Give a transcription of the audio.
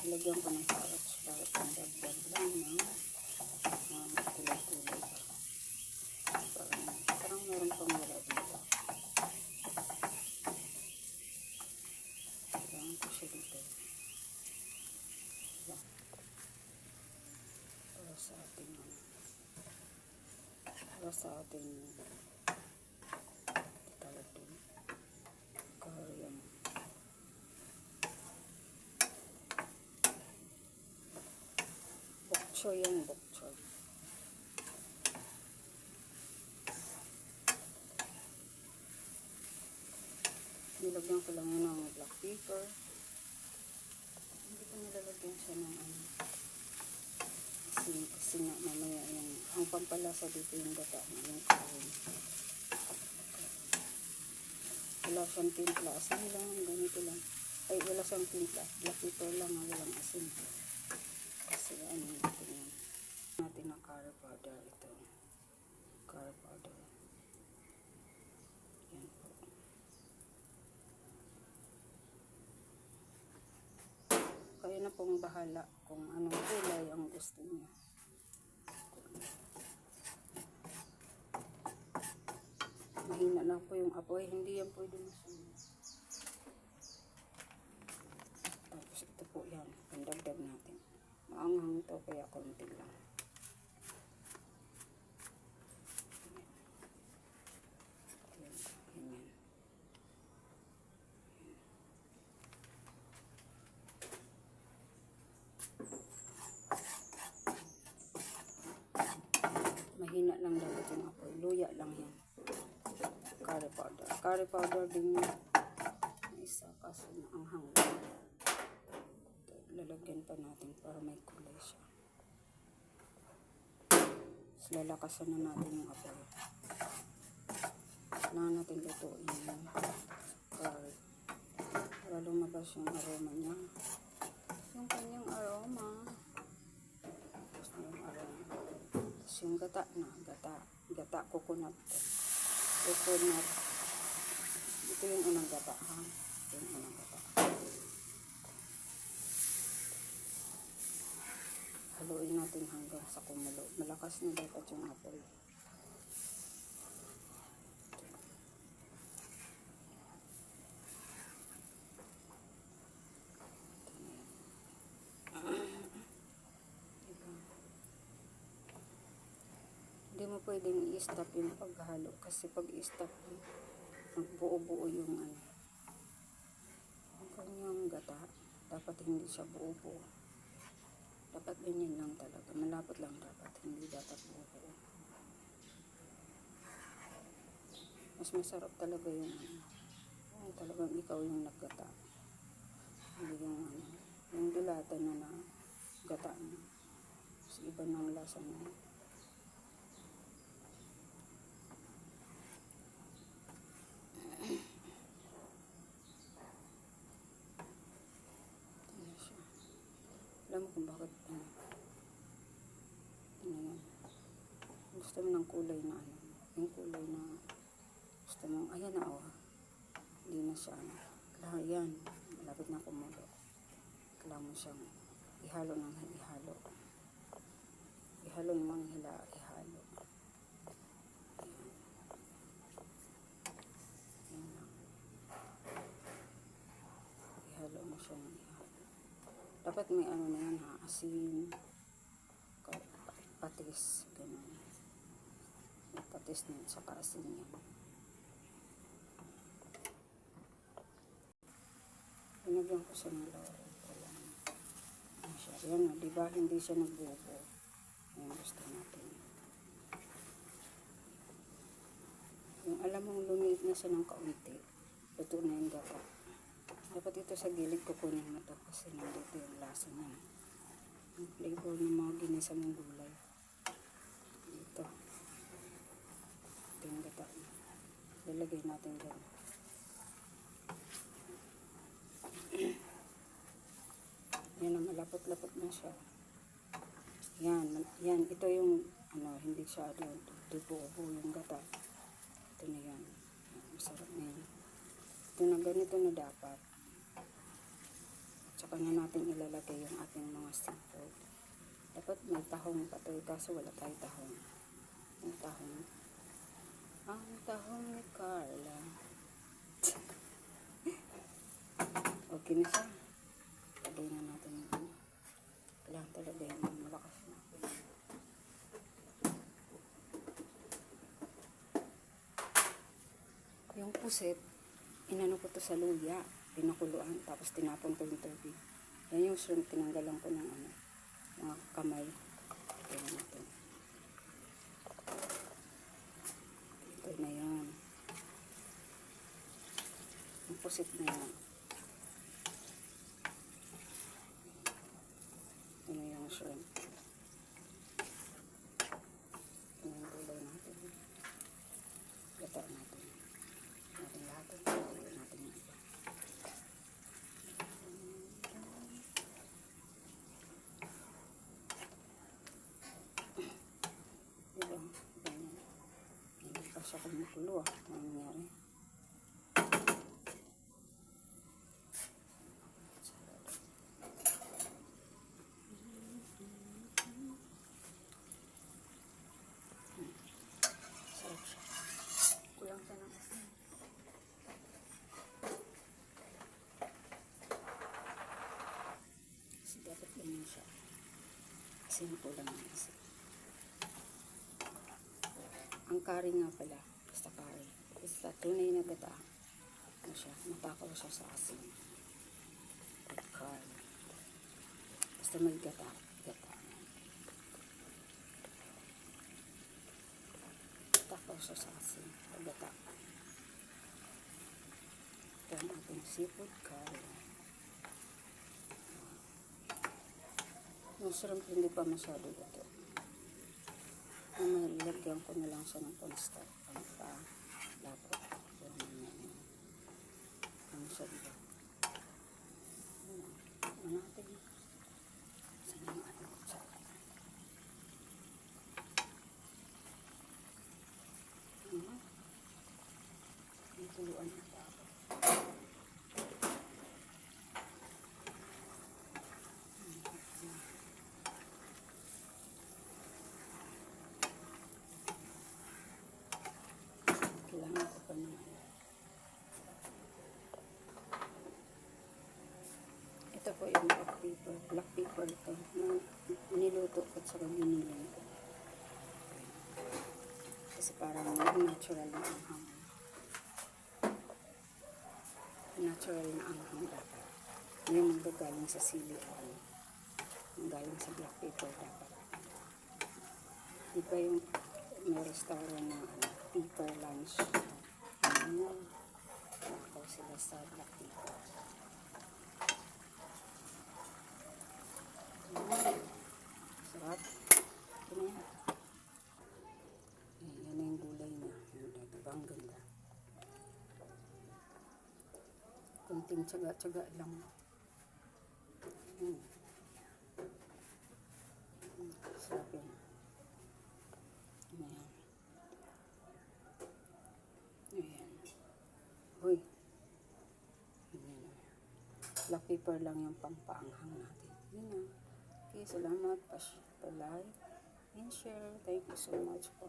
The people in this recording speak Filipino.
Lagyan ko ng carrots para pandagdag lang ng tulay-tulay ba. Parang meron pang wala dito. Kailangan ko siya dito. Para sa ating tawag din Korean. Bokchoy yung bokchoy. Nilagyan ko lang yun ng black pepper. Hindi ko nilalagyan siya ng kasi nga mamaya ang pampalasa dito yung gata yung kain. Wala siyang timpla, asin lang, ganito lang. Ay, wala siyang timpla, black pepper lang, walang asin. Kasi natin ang curry powder. Ito curry powder. Yan po. Kaya na pong bahala kung anong kulay ang gusto niya. Mahina lang po yung apoy, hindi yan pwede masunod. Tapos ito po yan, pandagdag natin. Maanghang ito kaya konti lang. Ganyan. Mahina lang dapat yung apoy, luya lang yan. Curry powder. Curry powder din yung isa kaso na ang hanggang. Lalagyan pa natin para may kulay siya. Tapos lalakasan na natin yung apoy. Kailangan natin lutuin yung curry para lumabas yung aroma niya. Yung kanyang aroma. Tapos yung aroma. Tapos yung gata na. Gata coconut. Coconut. Ito yung unang gata, ha? Ito yung unang gata. Haluin natin hanggang sa kumulo. Malakas na dapat yung apoy. Hindi mo pwedeng i-stop yung paghalo kasi pag i-stop magbuo-buo yung ang kanyang gata. Dapat hindi siya buo-buo. Dapat ganyan lang talaga. Malapot lang dapat. Hindi dapat buo-buo. Mas masarap talaga yung talagang ikaw yung naggata. Hindi yung dulata na gata na. Mas iba ng lasa na. Alam mo kung bakit gusto mo ng kulay na yung kulay na gusto mo, ayan na hindi na siya yan, malapit na kumulo. Kailangan mo siyang ihalo ng ihalo yung mga ihalo yan lang, ihalo mo siya ng ihalo. Dapat may na yan ha, asin, patis, ganun. May patis na saka asin yan. Pinagyan ko siya ng laurel. Yan o, diba? Hindi siya nagbubo. Ayan, gusto natin. Yung alam mong lumiit na siya ng kaunti, luto na yung gata. Dapat ito sa gilid kukunin mo ito kasi nandito yung lasa niya. Yung flavor ng mga ginisa mong gulay. Ito. Ito yung gata. Lalagay natin dyan. Yan na, malapot-lapot na siya. Yan. Ito yung, hindi siya dubo-ubo yung gata. Ito na yan. Masarap na yan. Ito na ganito na dapat. Tsaka na natin ilalagay yung ating mga seafood. Dapat may tahong pa to, kaso wala tayo tahong. May tahong. Ang tahong ni Carla. Okay na siya. Lagay na natin yung ano. Kailangan talaga yung malakas na. Yung puset, inano ko to sa luya. Pinakuluan, tapos tinapon ko yung tubig. Yan yung shrimp, tinanggalan ko ng ano, mga kamay. Lagay na natin. Ito na yan. Yung puset na yan. Ito na yung shrimp. Ito na yung gulay natin. Gata natin. Natin lahat. Gulay natin yung iba. Diba? Ganyan. Hindi pa siya kumukulo ah. Ano nangyari? Sarap siya. Kulang siya ng asin. Kasi dapat ganyan siya. Kasi kulang ng asin. Ang curry nga pala, basta curry. Basta tunay na gata. Ano siya, matakaw siya sa asin. Good curry. Basta may gata. Gata. Matakaw siya sa asin. Gata. Ito ang ating seafood curry. Yung shrimp hindi pa masyado gato. Nilagyan ko na lang siya ng cornstarch lapot. Ano siya diba? Ano natin? Saan yung ano ko siya? May tuluan na pa ako. Kailangan ko pa naman. Ito po yung black pepper. Black pepper ito. Niluto ko at saka giniling ko. Kasi parang natural na anghang. Natural na anghang dapat. Yung galing sa sili. Yung galing sa black pepper dapat. Di ba yung may restaurant na pepper lunch. Ayan. Nakaw sila sa black pepper. Sarap. Ito na yan. Yan na yung gulay niya. Diba ang ganda. Kunting tsaga-tsaga lang. Sarap yan. Ayan. Ayan. Uy. Ayan. Black pepper lang yung pampaanghang natin. Yun na. Okay, salamat. Pa-like and share. Thank you so much po.